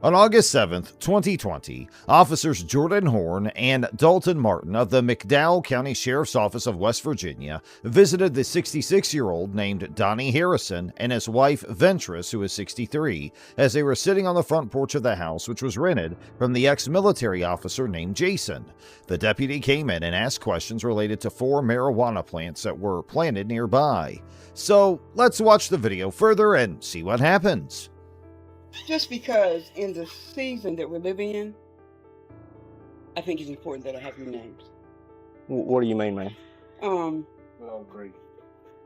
On August 7, 2020, officers Jordan Horn and Dalton Martin of the McDowell County Sheriff's Office of West Virginia visited the 66-year-old named Donnie Harrison and his wife Ventress, who is 63, as they were sitting on the front porch of the house, which was rented from the ex-military officer named Jason. The deputy came in and asked questions related to 4 marijuana plants that were planted nearby. So let's watch the video further and see what happens. Just because in the season that we're living in, I think it's important that I have your names. What do you mean, man? A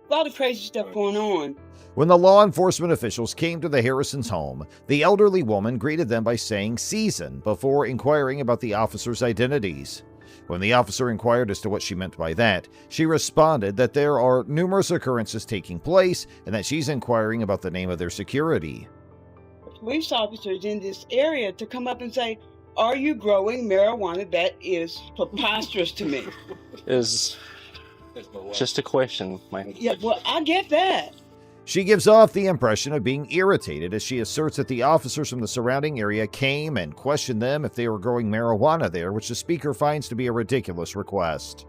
lot of crazy stuff going on. When the law enforcement officials came to the Harrisons' home, the elderly woman greeted them by saying season before inquiring about the officers' identities. When the officer inquired as to what she meant by that, she responded that there are numerous occurrences taking place and that she's inquiring about the name of their security. Police officers in this area to come up and say, "Are you growing marijuana?" That is preposterous to me. It's just a question, man. Yeah, well, I get that. She gives off the impression of being irritated as she asserts that the officers from the surrounding area came and questioned them if they were growing marijuana there, which the speaker finds to be a ridiculous request.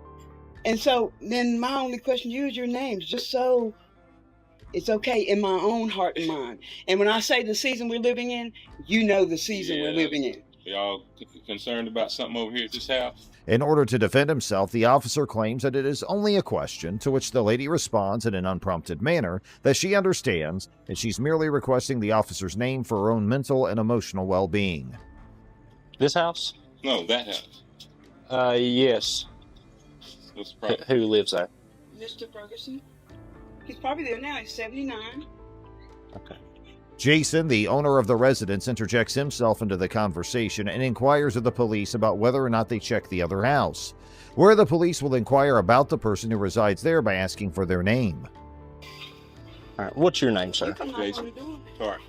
And so then my only question to you is your names, just so it's okay in my own heart and mind. And when I say the season we're living in, you know the season we're living in. Y'all concerned about something over here at this house? In order to defend himself, the officer claims that it is only a question, to which the lady responds in an unprompted manner that she understands, and she's merely requesting the officer's name for her own mental and emotional well-being. This house? No, that house. Yes. What's the problem? Who lives there? Mr. Ferguson? He's probably there now. He's 79. Okay. Jason, the owner of the residence, interjects himself into the conversation and inquires of the police about whether or not they checked the other house, where the police will inquire about the person who resides there by asking for their name. All right. What's your name, sir? Jason Tart.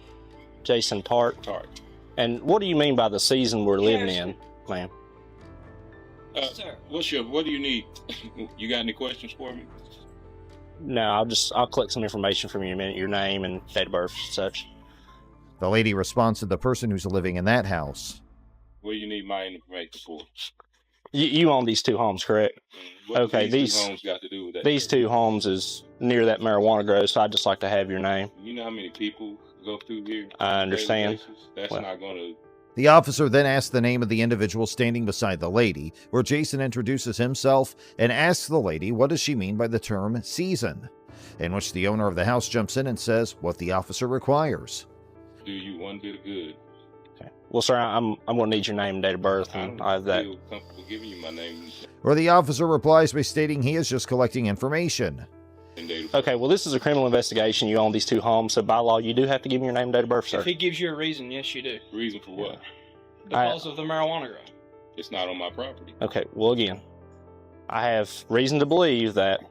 Jason Tart. Tart. And what do you mean by the season we're living in, ma'am? Sir. What do you need? You got any questions for me? No, I'll collect some information from you in a minute, your name and date of birth and such. The lady responds to the person who's living in that house. What do you need my information for? You own these 2 homes, correct? What Okay, these 2 homes got to do with that? These 2 homes is near that marijuana grow, so I'd just like to have your name. You know how many people go through here? I understand. That's not going to... The officer then asks the name of the individual standing beside the lady, where Jason introduces himself and asks the lady what does she mean by the term season, in which the owner of the house jumps in and says what the officer requires. Do you one bit of good? Okay. Well, sir, I'm going to need your name and date of birth, and I have that. I feel comfortable giving you my name. Where the officer replies by stating he is just collecting information. Okay, well, this is a criminal investigation. You own these 2 homes, so by law, you do have to give me your name and date of birth, sir. If he gives you a reason, yes, you do. Reason for what? Because of the marijuana grow. It's not on my property. Okay, well, again, I have reason to believe that...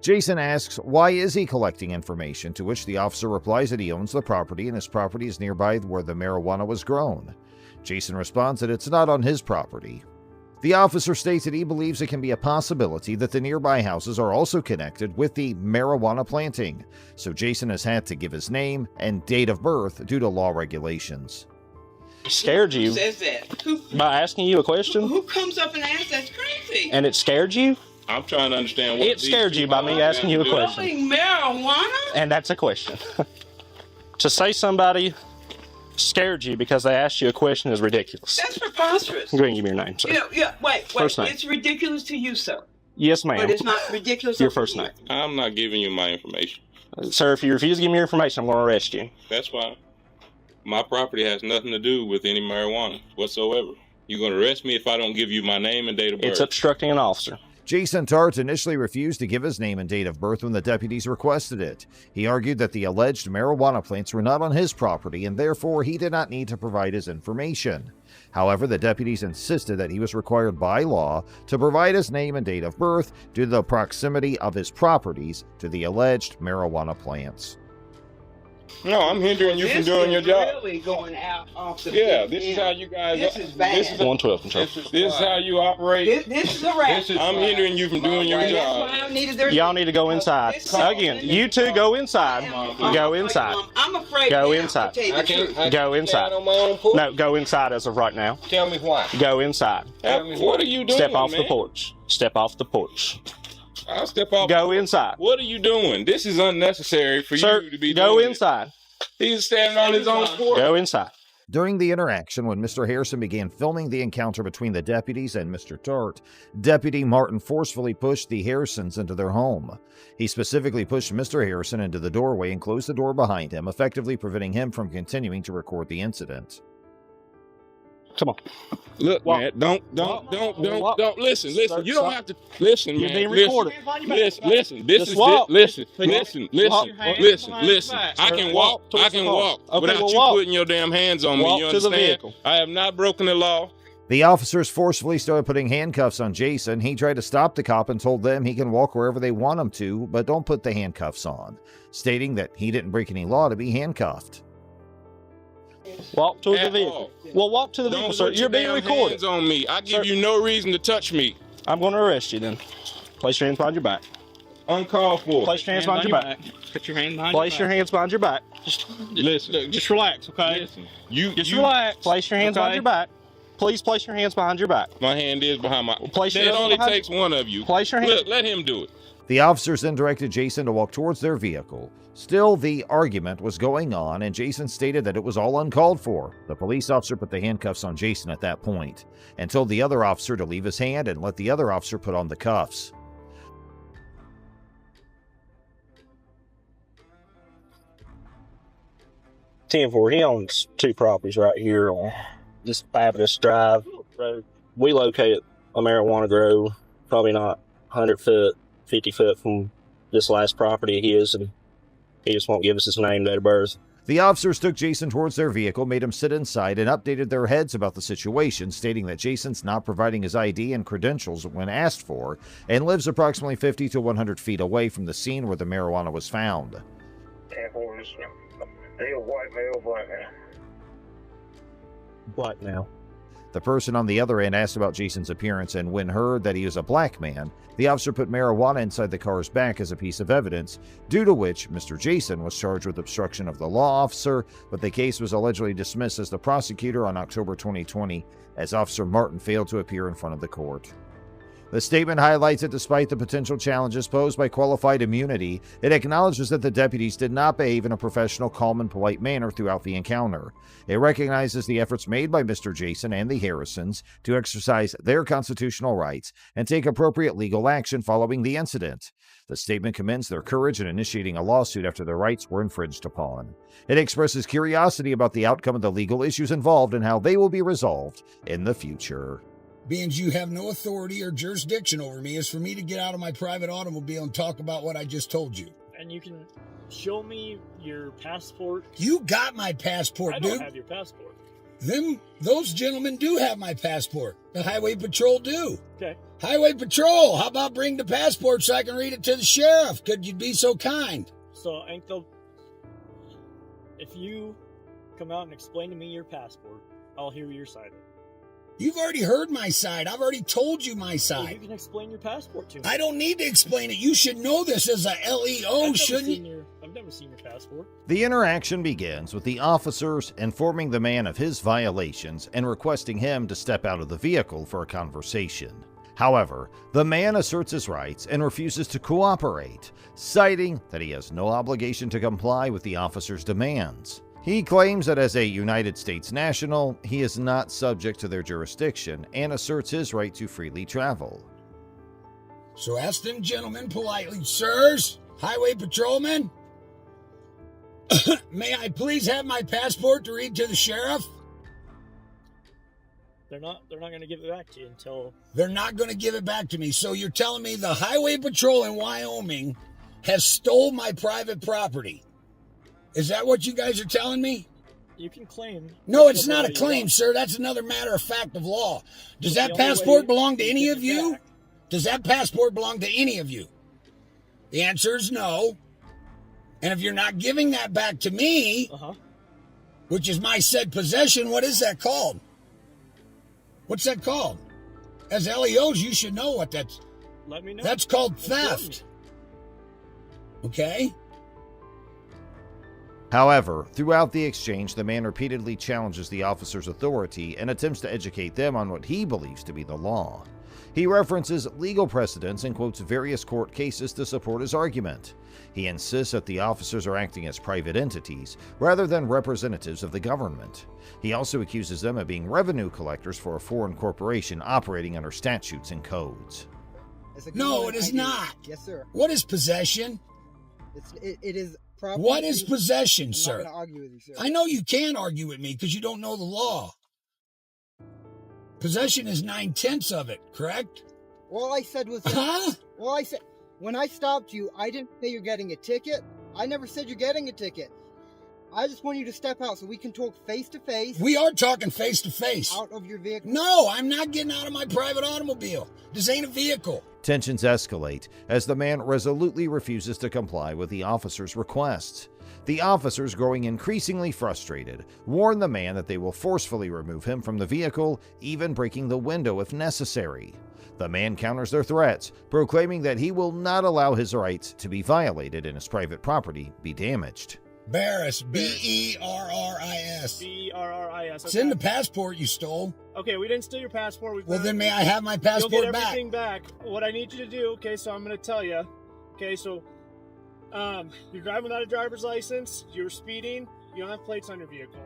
Jason asks why is he collecting information, to which the officer replies that he owns the property and his property is nearby where the marijuana was grown. Jason responds that it's not on his property. The officer states that he believes it can be a possibility that the nearby houses are also connected with the marijuana planting, so Jason has had to give his name and date of birth due to law regulations. Scared you? Who says that? By asking you a question? Who comes up and asks? That's crazy. And it scared you? I'm trying to understand what... It scared you by me asking you a question. Growing marijuana? And that's a question. To say somebody scared you because they asked you a question is ridiculous. That's preposterous. Go ahead and give me your name, sir. Wait. First name. It's ridiculous to you, sir. Yes, ma'am. But it's not ridiculous. Your first name. I'm not giving you my information. Sir, if you refuse to give me your information, I'm going to arrest you. That's fine. My property has nothing to do with any marijuana whatsoever. You're going to arrest me if I don't give you my name and date of birth. It's obstructing an officer. Jason Tart initially refused to give his name and date of birth when the deputies requested it. He argued that the alleged marijuana plants were not on his property and therefore he did not need to provide his information. However, the deputies insisted that he was required by law to provide his name and date of birth due to the proximity of his properties to the alleged marijuana plants. No, I'm hindering you from doing your job. Really going out off the Yeah, deep this is end. how you guys. This is bad. This is 112 control. this is how you operate. This is a wrap. I'm hindering you from doing your That's job. why I needed their. Y'all need to go inside. Again, you two go inside. Go inside. I'm afraid. Go now, inside. to tell you the truth. Go inside. On my own porch? No, go inside as of right now. Tell me why. Go inside. What are you doing? Step off man? the porch. Step off the porch. I'll step off. Go inside. What are you doing? This is unnecessary for Sir, you to be go doing. inside. He's standing on his own porch. Go inside. During the interaction, when Mr. Harrison began filming the encounter between the deputies and Mr. Tart, Deputy Martin forcefully pushed the Harrisons into their home. He specifically pushed Mr. Harrison into the doorway and closed the door behind him, effectively preventing him from continuing to record the incident. Come on. Look, Walk. man, don't listen. Sir, You don't stop. have to listen, You're man. being recorded. Listen. This Just is walk. listen. Walk. Listen. I can walk. Walk towards I can the car. walk Okay, without well, you walk. putting your damn hands on me. Walk You to the understand? vehicle. I have not broken the law. The officers forcefully started putting handcuffs on Jason. He tried to stop the cop and told them he can walk wherever they want him to, but don't put the handcuffs on, stating that he didn't break any law to be handcuffed. Walk to the At vehicle. all. Well, walk to the vehicle, Don't sir. put You're your being damn recorded. hands on me. I give Sir. you no reason to touch me. I'm going to arrest you then. Place your hands behind your back. Uncalled for. Place your hands behind your back. Put your hand behind Place your hands behind your back. Listen. Look, just relax, okay? Listen. You Relax. Place your hands behind Okay. your back. Please place your hands behind your back. My hand is behind my. Place your It hands only behind- takes one of you. Place your hands. Look, let him do it. The officers then directed Jason to walk towards their vehicle. Still, the argument was going on, and Jason stated that it was all uncalled for. The police officer put the handcuffs on Jason at that point, and told the other officer to leave his hand and let the other officer put on the cuffs. He owns two properties right here on this Fabulous Drive road. We located a marijuana grow, probably not 100 foot, 50 foot from this last property of his, and he just won't give us his name, date of birth. The officers took Jason towards their vehicle, made him sit inside, and updated their heads about the situation, stating that Jason's not providing his ID and credentials when asked for, and lives approximately 50 to 100 feet away from the scene where the marijuana was found. Black now. The person on the other end asked about Jason's appearance, and when heard that he was a black man, the officer put marijuana inside the car's back as a piece of evidence, due to which Mr. Jason was charged with obstruction of the law officer, but the case was allegedly dismissed as the prosecutor on October 2020, as Officer Martin failed to appear in front of the court. The statement highlights that despite the potential challenges posed by qualified immunity, it acknowledges that the deputies did not behave in a professional, calm, and polite manner throughout the encounter. It recognizes the efforts made by Mr. Jason and the Harrisons to exercise their constitutional rights and take appropriate legal action following the incident. The statement commends their courage in initiating a lawsuit after their rights were infringed upon. It expresses curiosity about the outcome of the legal issues involved and how they will be resolved in the future. Being you have no authority or jurisdiction over me is for me to get out of my private automobile and talk about what I just told you. And you can show me your passport. You got my passport, I dude. don't have your passport. Those gentlemen do have my passport. The Highway Patrol do. Okay. Highway Patrol, how about bring the passport so I can read it to the sheriff? Could you be so kind? So, if you come out and explain to me your passport, I'll hear your side of it. You've already heard my side. I've already told you my So you side. can explain your passport to me. I don't need to explain it. You should know this as a LEO, shouldn't you? I've never seen your passport. The interaction begins with the officers informing the man of his violations and requesting him to step out of the vehicle for a conversation. However, the man asserts his rights and refuses to cooperate, citing that he has no obligation to comply with the officers' demands. He claims that as a United States national, he is not subject to their jurisdiction and asserts his right to freely travel. So ask them gentlemen politely, sirs, highway patrolmen, may I please have my passport to read to the sheriff? They're not going to give it back to you until... They're not going to give it back to me. So you're telling me the highway patrol in Wyoming has stole my private property? Is that what you guys are telling me? You can claim... No, it's not a claim, sir. That's another matter of fact of law. Does that passport belong to any of you? Does that passport belong to any of you? The answer is no. And if you're not giving that back to me, which is my said possession, what is that called? What's that called? As LEOs, you should know what that's. Let me know. That's called theft. Okay? However, throughout the exchange, the man repeatedly challenges the officer's authority and attempts to educate them on what he believes to be the law. He references legal precedents and quotes various court cases to support his argument. He insists that the officers are acting as private entities rather than representatives of the government. He also accuses them of being revenue collectors for a foreign corporation operating under statutes and codes. No, it is not. Yes, sir. What is possession? It is property. What is possession, I'm sir? not going to argue with you, sir. I know you can argue with me because you don't know the law. Possession is 9/10 of it, correct? All I said was... All I said... When I stopped you, I didn't say you're getting a ticket. I never said you're getting a ticket. I just want you to step out so we can talk face to face. We are talking face to face. Out of your vehicle. No, I'm not getting out of my private automobile. This ain't a vehicle. Tensions escalate as the man resolutely refuses to comply with the officer's requests. The officers, growing increasingly frustrated, warn the man that they will forcefully remove him from the vehicle, even breaking the window if necessary. The man counters their threats, proclaiming that he will not allow his rights to be violated and his private property be damaged. Barris, B-E-R-R-I-S. B-E-R-R-I-S. It's in the passport you stole. Okay, we didn't steal your passport. Well, then may I have my passport You'll get back? everything back. What I need you to do, okay, so I'm going to tell you. Okay, so you're driving without a driver's license, you're speeding, you don't have plates on your vehicle.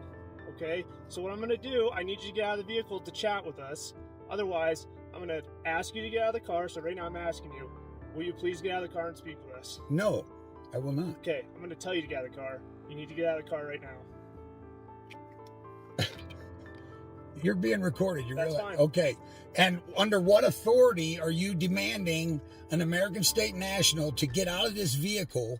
Okay, so what I'm going to do, I need you to get out of the vehicle to chat with us. Otherwise, I'm going to ask you to get out of the car. So right now I'm asking you, will you please get out of the car and speak with us? No, I will not. Okay, I'm going to tell you to get out of the car. You need to get out of the car right now. You're being recorded. That's fine. Okay. And under what authority are you demanding an American state national to get out of this vehicle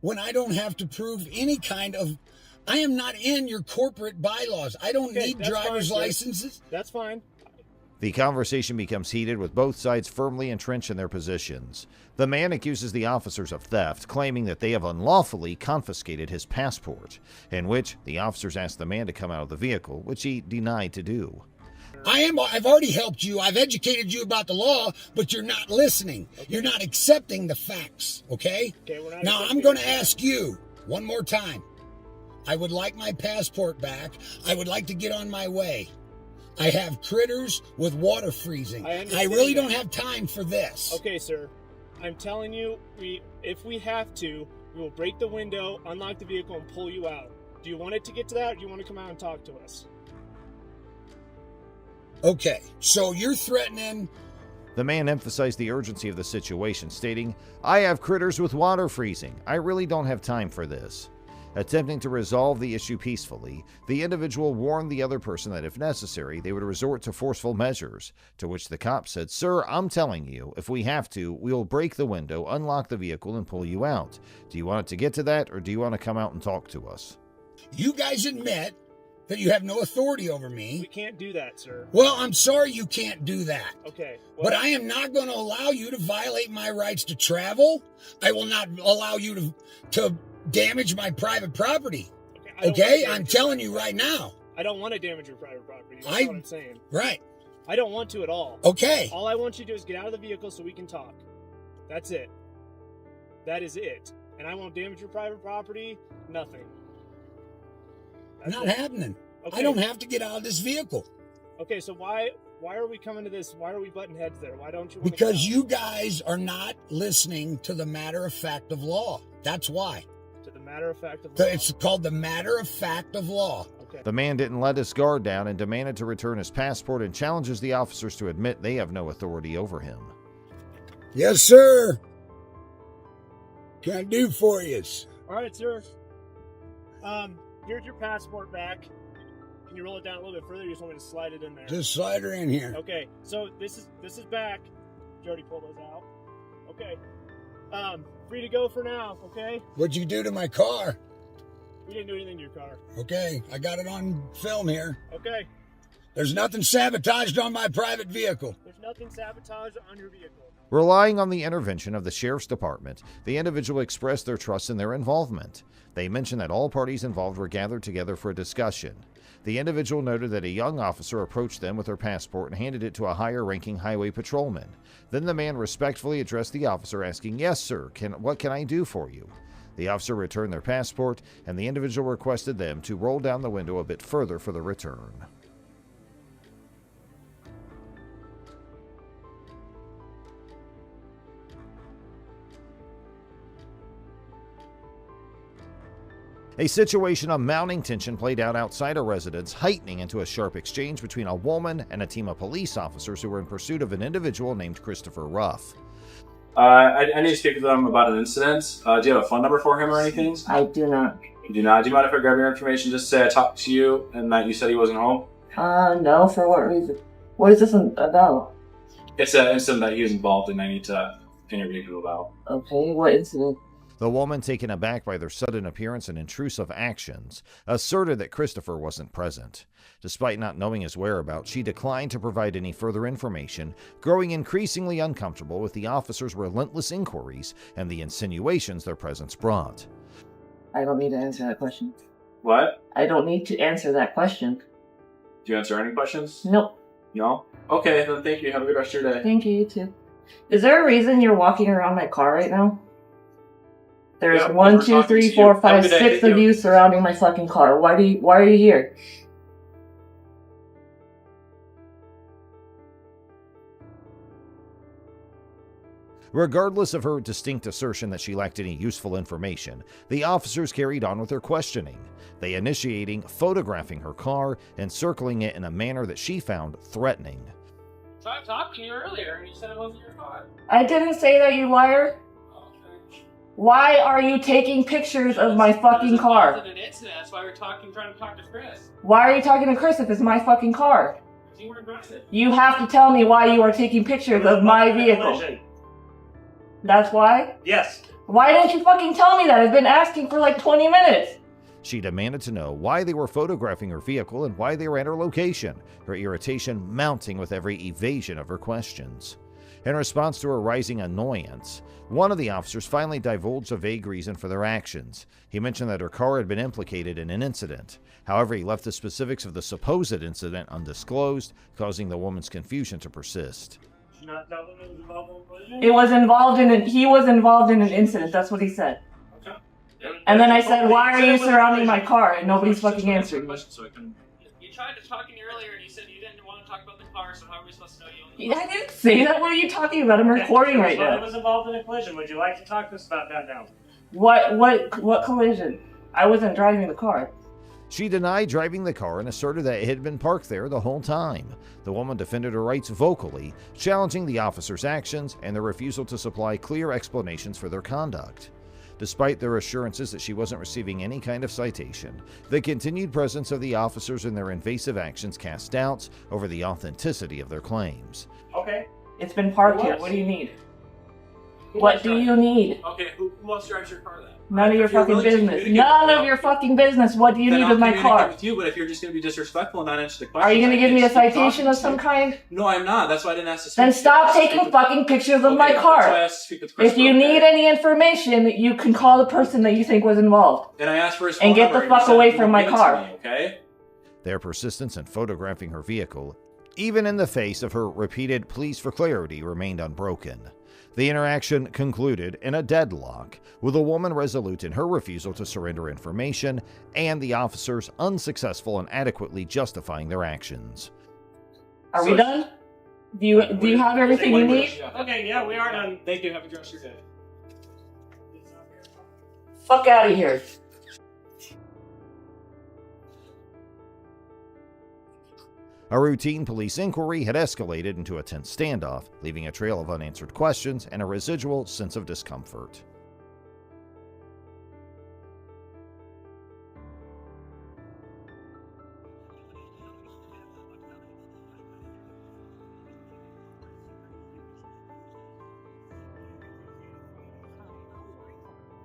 when I don't have to prove any kind of... I am not in your corporate bylaws. I don't need driver's licenses. That's fine. The conversation becomes heated with both sides firmly entrenched in their positions. The man accuses the officers of theft, claiming that they have unlawfully confiscated his passport, in which the officers ask the man to come out of the vehicle, which he denied to do. I've already helped you. I've educated you about the law, but you're not listening. Okay. You're not accepting the facts, okay? Now, I'm going to ask you one more time. I would like my passport back. I would like to get on my way. I have critters with water freezing. I really don't have time for this. Okay, sir. I'm telling you, if we have to, we will break the window, unlock the vehicle, and pull you out. Do you want it to get to that, or do you want to come out and talk to us? Okay, so you're threatening... The man emphasized the urgency of the situation, stating, "I have critters with water freezing. I really don't have time for this." Attempting to resolve the issue peacefully, the individual warned the other person that if necessary, they would resort to forceful measures, to which the cop said, "Sir, I'm telling you, if we have to, we'll break the window, unlock the vehicle, and pull you out. Do you want it to get to that, or do you want to come out and talk to us?" You guys admit that you have no authority over me. We can't do that, sir. Well, I'm sorry you can't do that. Okay. Well, but I am not going to allow you to violate my rights to travel. I will not allow you to damage my private property. Okay? I'm telling you right now. I don't want to damage your private property. That's what I'm saying. Right. I don't want to at all. Okay. All I want you to do is get out of the vehicle so we can talk. That's it. That is it. And I won't damage your private property. Nothing. That's not happening. Okay. I don't have to get out of this vehicle. Okay, so why are we coming to this? Why are we butting heads there? Why don't you? Because you guys are not listening to the matter of fact of law. That's why. To the matter of fact of law. It's called the matter of fact of law. Okay. The man didn't let his guard down and demanded to return his passport and challenges the officers to admit they have no authority over him. Yes, sir. Can I do for you? All right, sir. Here's your passport back. Can you roll it down a little bit further? You just want me to slide it in there? Just slide her in here. Okay. So this is back. Did you already pull those out? Okay. Free to go for now. Okay. What'd you do to my car? We didn't do anything to your car. Okay, I got it on film here. Okay. There's nothing sabotaged on my private vehicle. There's nothing sabotaged on your vehicle. Relying on the intervention of the sheriff's department, the individual expressed their trust in their involvement. They mentioned that all parties involved were gathered together for a discussion. The individual noted that a young officer approached them with their passport and handed it to a higher-ranking highway patrolman. Then the man respectfully addressed the officer, asking, "Yes, sir, what can I do for you?" The officer returned their passport, and the individual requested them to roll down the window a bit further for the return. A situation of mounting tension played out outside a residence, heightening into a sharp exchange between a woman and a team of police officers who were in pursuit of an individual named Christopher Ruff. I need to speak with them about an incident. Do you have a phone number for him or anything? I do not. You do not? Do you mind if I grab your information just to say I talked to you and that you said he wasn't home? No, for what reason? What is this about? It's an incident that he was involved in. I need to interview him about. Okay, what incident? The woman, taken aback by their sudden appearance and intrusive actions, asserted that Christopher wasn't present. Despite not knowing his whereabouts, she declined to provide any further information, growing increasingly uncomfortable with the officers' relentless inquiries and the insinuations their presence brought. I don't need to answer that question. What? I don't need to answer that question. Do you answer any questions? Nope. No? Okay, then thank you. Have a good rest of your day. Thank you, you too. Is there a reason you're walking around my car right now? There's Yeah, 1, we're 2, talking 3, to 4, you. Have a 5, good day. 6 Thank of you. you surrounding my fucking car. Why are you here? Regardless of her distinct assertion that she lacked any useful information, the officers carried on with their questioning, they initiating photographing her car and circling it in a manner that she found threatening. So I talked to you earlier and you said it wasn't your car. I didn't say that, you liar. Why are you taking pictures of my fucking car? An incident. That's why we're trying to talk to Chris. Why are you talking to Chris if it's my fucking car? You weren't aggressive. You have to tell me why you are taking pictures of my vehicle. That's why? Yes. Why didn't you fucking tell me that? I've been asking for like 20 minutes. She demanded to know why they were photographing her vehicle and why they were at her location, her irritation mounting with every evasion of her questions. In response to her rising annoyance, one of the officers finally divulged a vague reason for their actions. He mentioned that her car had been implicated in an incident. However, he left the specifics of the supposed incident undisclosed, causing the woman's confusion to persist. He was involved in an incident, that's what he said. And then I said, why are you surrounding my car? And nobody's fucking answering me. You tried to talk to me earlier and you said you didn't want to talk about the car, so how are we supposed to know you? I didn't say that. What are you talking about? I'm recording right I now. was involved in a collision. Would you like to talk to us about that now? What collision? I wasn't driving the car. She denied driving the car and asserted that it had been parked there the whole time. The woman defended her rights vocally, challenging the officers' actions and their refusal to supply clear explanations for their conduct. Despite their assurances that she wasn't receiving any kind of citation, the continued presence of the officers and their invasive actions cast doubts over the authenticity of their claims. Okay. It's been parked here. What do you need? What do you need? Okay, who else drives your car then? None of your fucking business. None of your fucking business. What do you need with my car? With you, but if you're just going to be disrespectful and not answer the question, Are you going to give me a citation of some kind? No, I'm not. That's why I didn't ask to speak. Then stop taking fucking pictures of my car. That's why I asked to speak with Chris. If you need any information, you can call the person that you think was involved. And I asked for his phone And get number, the fuck he said away he from would my give it to car. me, okay? Their persistence in photographing her vehicle, even in the face of her repeated pleas for clarity, remained unbroken. The interaction concluded in a deadlock, with a woman resolute in her refusal to surrender information and the officers unsuccessful in adequately justifying their actions. Are we done? Do you have everything you need? Okay, yeah, we are done. Thank you. Have a good rest of your day. Fuck out of here. A routine police inquiry had escalated into a tense standoff, leaving a trail of unanswered questions and a residual sense of discomfort.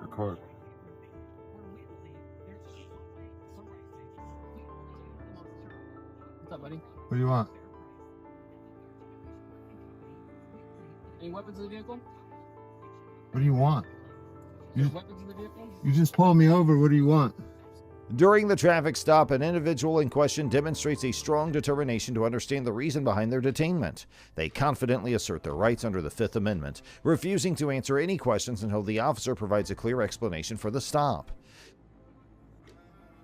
Record. What's up, buddy? What do you want? Any weapons in the vehicle? What do you want? Weapons in the vehicle? You just pulled me over. What do you want? During the traffic stop, an individual in question demonstrates a strong determination to understand the reason behind their detainment. They confidently assert their rights under the Fifth Amendment, refusing to answer any questions until the officer provides a clear explanation for the stop.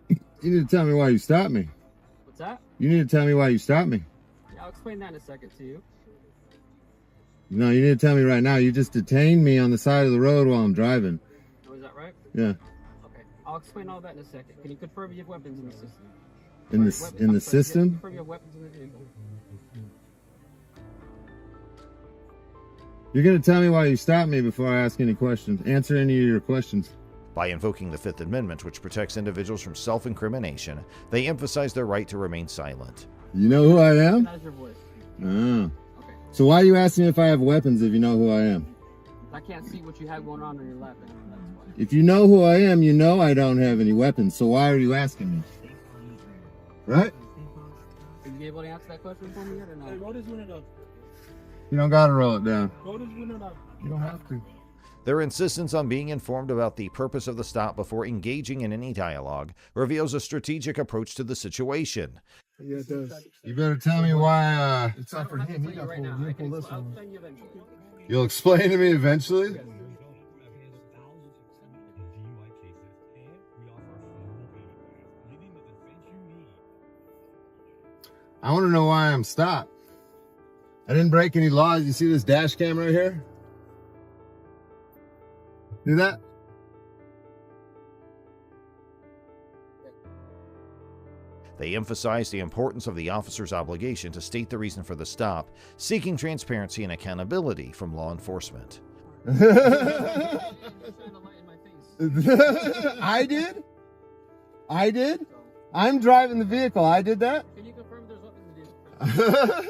You need to tell me why you stopped me. What's that? You need to tell me why you stopped me. Yeah, I'll explain that in a second to you. No, you need to tell me right now. You just detained me on the side of the road while I'm driving. Oh, is that right? Yeah. Okay, I'll explain all that in a second. Can you confirm you have weapons in the system? In the system? Confirm you have weapons in the vehicle. You're going to tell me why you stopped me before I ask any questions. Answer any of your questions. By invoking the Fifth Amendment, which protects individuals from self-incrimination, they emphasize their right to remain silent. You know who I am? How's your voice? Ah. Okay. So why are you asking me if I have weapons if you know who I am? I can't see what you have going on your lap. That's why. If you know who I am, you know I don't have any weapons. So why are you asking me? Right? Are you able to answer that question for me yet or not? Hey, roll this window up. You don't got to roll it down. Roll this window up. You don't have to. Their insistence on being informed about the purpose of the stop before engaging in any dialogue reveals a strategic approach to the situation. Yeah, it does. You better tell me why. It's not for him. You pull this one. You'll explain to me eventually? I want to know why I'm stopped. I didn't break any laws. You see this dash cam right here? Do that? They emphasize the importance of the officer's obligation to state the reason for the stop, seeking transparency and accountability from law enforcement. I did? I did? I'm driving the vehicle. I did that? Can you confirm there's weapons in the vehicle?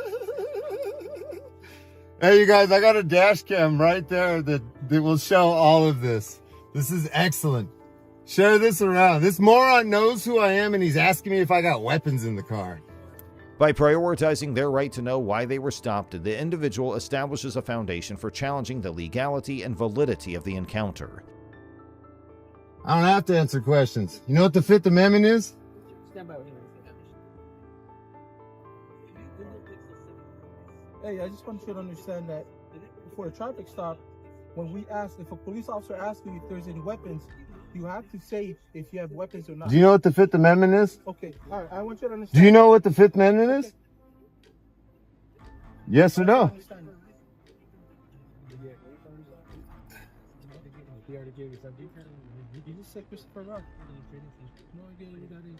Hey, you guys, I got a dash cam right there that will show all of this. This is excellent. Share this around. This moron knows who I am, and he's asking me if I got weapons in the car. By prioritizing their right to know why they were stopped, the individual establishes a foundation for challenging the legality and validity of the encounter. I don't have to answer questions. You know what the Fifth Amendment is? Stand by with me. Hey, I just want you to understand that for a traffic stop, when we ask, if a police officer asks you if there's any weapons, you have to say if you have weapons or not. Do you know what the Fifth Amendment is? Okay, all right, I want you to understand. Do you know what the Fifth Amendment is? Yes or no? You just said Christopher Rock. No idea who that is.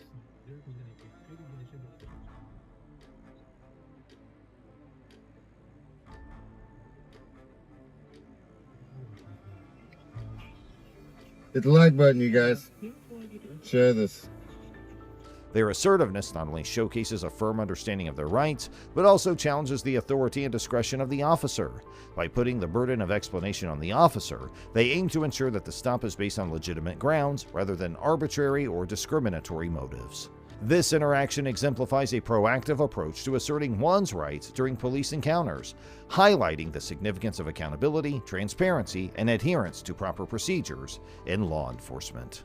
Hit the like button, you guys. Share this. Their assertiveness not only showcases a firm understanding of their rights, but also challenges the authority and discretion of the officer. By putting the burden of explanation on the officer, they aim to ensure that the stop is based on legitimate grounds rather than arbitrary or discriminatory motives. This interaction exemplifies a proactive approach to asserting one's rights during police encounters, highlighting the significance of accountability, transparency, and adherence to proper procedures in law enforcement.